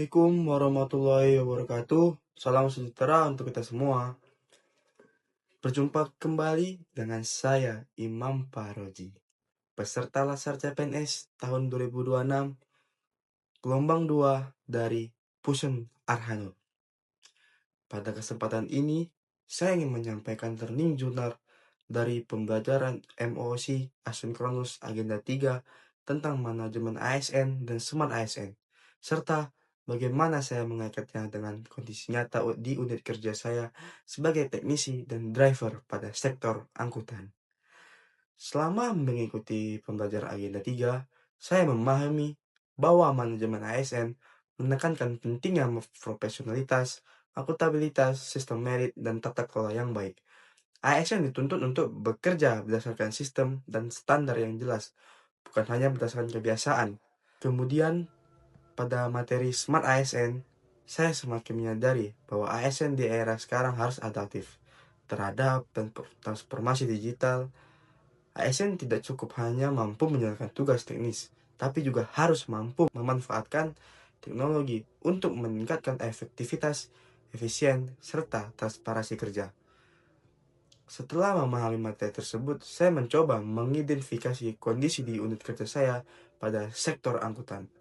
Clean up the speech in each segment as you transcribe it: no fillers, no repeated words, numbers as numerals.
Assalamualaikum warahmatullahi wabarakatuh. Salam sejahtera untuk kita semua. Berjumpa kembali dengan saya, Imam Paroji, peserta Lasar CPNS tahun 2026, gelombang 2 dari Pusen Arhanud. Pada kesempatan ini, saya ingin menyampaikan learning journal dari pembelajaran MOOC Asinkronus Agenda 3 tentang manajemen ASN dan Smart ASN, serta bagaimana saya mengaitkannya dengan kondisi nyata di unit kerja saya sebagai teknisi dan driver pada sektor angkutan. Selama mengikuti pembelajaran Agenda 3, saya memahami bahwa manajemen ASN menekankan pentingnya profesionalitas, akuntabilitas, sistem merit, dan tata kelola yang baik. ASN dituntut untuk bekerja berdasarkan sistem dan standar yang jelas, bukan hanya berdasarkan kebiasaan. Kemudian, pada materi Smart ASN, saya semakin menyadari bahwa ASN di era sekarang harus adaptif terhadap transformasi digital. ASN tidak cukup hanya mampu menjalankan tugas teknis, tapi juga harus mampu memanfaatkan teknologi untuk meningkatkan efektivitas, efisien, serta transparansi kerja. Setelah memahami materi tersebut, saya mencoba mengidentifikasi kondisi di unit kerja saya pada sektor angkutan.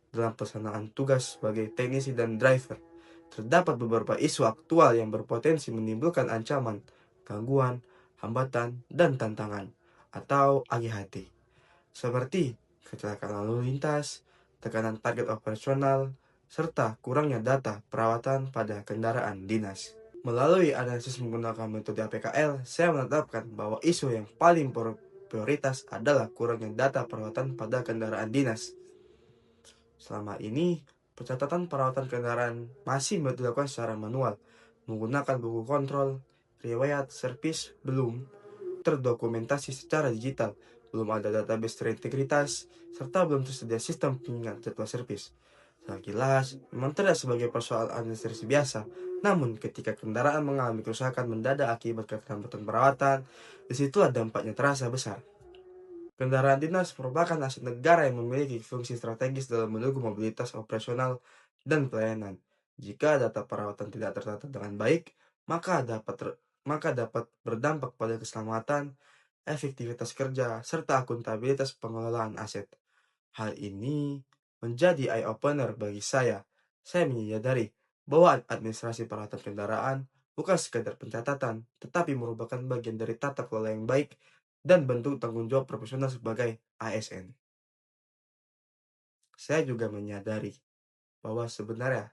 Dalam pelaksanaan tugas sebagai teknisi dan driver, terdapat beberapa isu aktual yang berpotensi menimbulkan ancaman, gangguan, hambatan, dan tantangan, atau AGHT, seperti kecelakaan lalu lintas, tekanan target operasional, serta kurangnya data perawatan pada kendaraan dinas. Melalui analisis menggunakan metode APKL, saya menetapkan bahwa isu yang paling prioritas adalah kurangnya data perawatan pada kendaraan dinas. Selama ini, pencatatan perawatan kendaraan masih dilakukan secara manual, menggunakan buku kontrol, riwayat servis belum terdokumentasi secara digital, belum ada database terintegritas, serta belum tersedia sistem pengingat jadwal servis. Sekilas, memang tidak sebagai persoalan administrasi biasa, namun ketika kendaraan mengalami kerusakan mendadak akibat keterlambatan perawatan, disitulah dampaknya terasa besar. Kendaraan dinas merupakan aset negara yang memiliki fungsi strategis dalam mendukung mobilitas operasional dan pelayanan. Jika data perawatan tidak tertata dengan baik, maka dapat berdampak pada keselamatan, efektivitas kerja, serta akuntabilitas pengelolaan aset. Hal ini menjadi eye-opener bagi saya. Saya menyadari bahwa administrasi perawatan kendaraan bukan sekadar pencatatan, tetapi merupakan bagian dari tata kelola yang baik dan bentuk tanggung jawab profesional sebagai ASN. Saya juga menyadari bahwa sebenarnya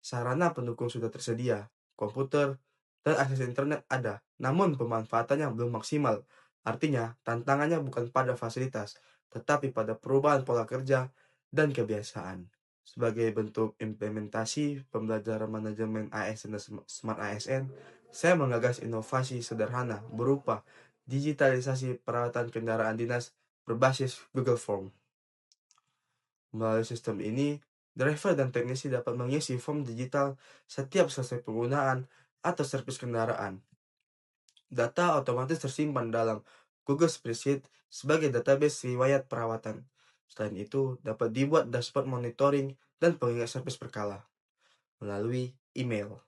sarana pendukung sudah tersedia, komputer dan akses internet ada, namun pemanfaatannya belum maksimal. Artinya, tantangannya bukan pada fasilitas, tetapi pada perubahan pola kerja dan kebiasaan. Sebagai bentuk implementasi pembelajaran manajemen ASN dan Smart ASN, saya menggagas inovasi sederhana berupa digitalisasi perawatan kendaraan dinas berbasis Google Form. Melalui sistem ini, driver dan teknisi dapat mengisi form digital setiap selesai penggunaan atau servis kendaraan. Data otomatis tersimpan dalam Google Spreadsheet sebagai database riwayat perawatan. Selain itu, dapat dibuat dashboard monitoring dan pengingat servis berkala melalui email.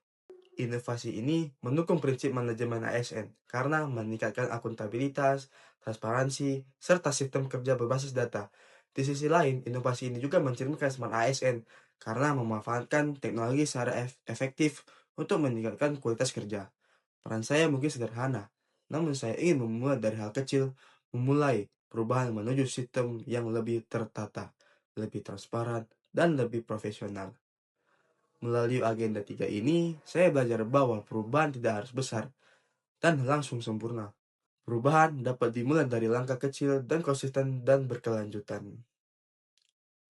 Inovasi ini mendukung prinsip manajemen ASN karena meningkatkan akuntabilitas, transparansi, serta sistem kerja berbasis data. Di sisi lain, inovasi ini juga mencerminkan Smart ASN karena memanfaatkan teknologi secara efektif untuk meningkatkan kualitas kerja. Peran saya mungkin sederhana, namun saya ingin memulai dari hal kecil, memulai perubahan menuju sistem yang lebih tertata, lebih transparan, dan lebih profesional. Melalui agenda 3 ini, saya belajar bahwa perubahan tidak harus besar dan langsung sempurna. Perubahan dapat dimulai dari langkah kecil dan konsisten dan berkelanjutan.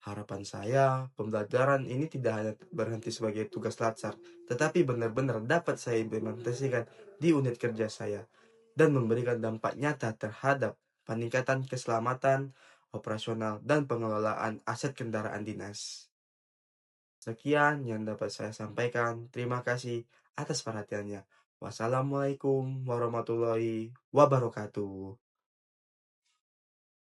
Harapan saya, pembelajaran ini tidak hanya berhenti sebagai tugas latsar, tetapi benar-benar dapat saya implementasikan di unit kerja saya dan memberikan dampak nyata terhadap peningkatan keselamatan, operasional, dan pengelolaan aset kendaraan dinas. Sekian yang dapat saya sampaikan. Terima kasih atas perhatiannya. Wassalamualaikum warahmatullahi wabarakatuh.